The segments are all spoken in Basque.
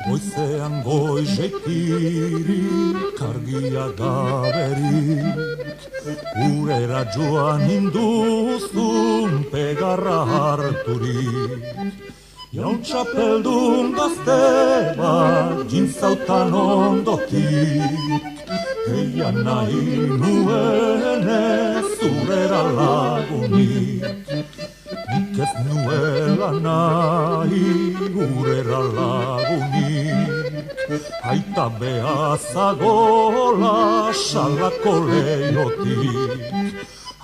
Goizean goizekirik argia gaberik, urera joan induzun pegarra harturik. Jaun txapeldun gazte bat jintzautan ondotik, eian nahi nuenez zurera lagunik. Nik ez nuela nahi urera lagunik, aita behazagola salako leiotik.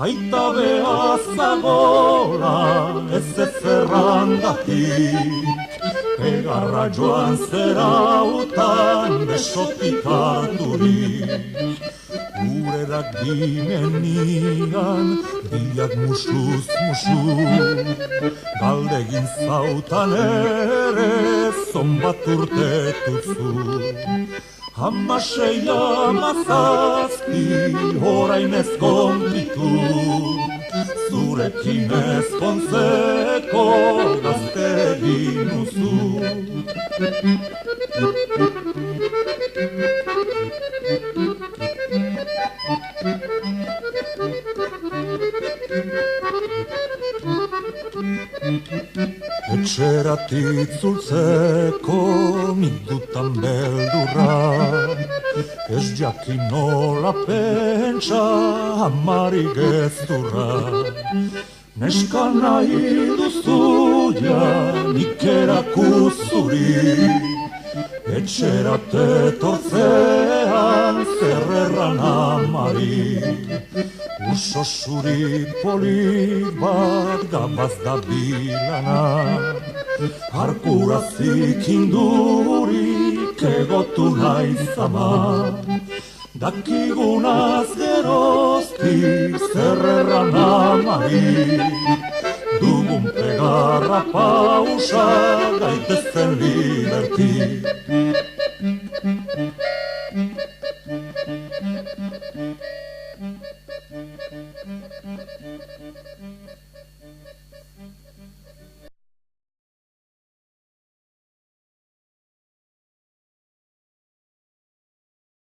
Aita behazagola ez errandatik, pegarra joan zerautan besotik harturik. Urerak dimenian, biak musuz musu, galdegin zautan ere zonbat urtetuzu. Hamasei hamazazpi orain ezkonditu, zurekin ezkontzeko gazte egin duzu. Etxerat itzultzeko nik dutan beldurra, ez jakin nola pentsa amari gezurra. Neska nahi duzu ja nik erakuzuri, etxerat etortzean zer erran amari. Uso zuri polit bat gabaz da bilana, arkurazik indurik egotu naiz ama. Dakigunaz geroztik zer erran amari, dugun pegarra pausa gaitezen liberti.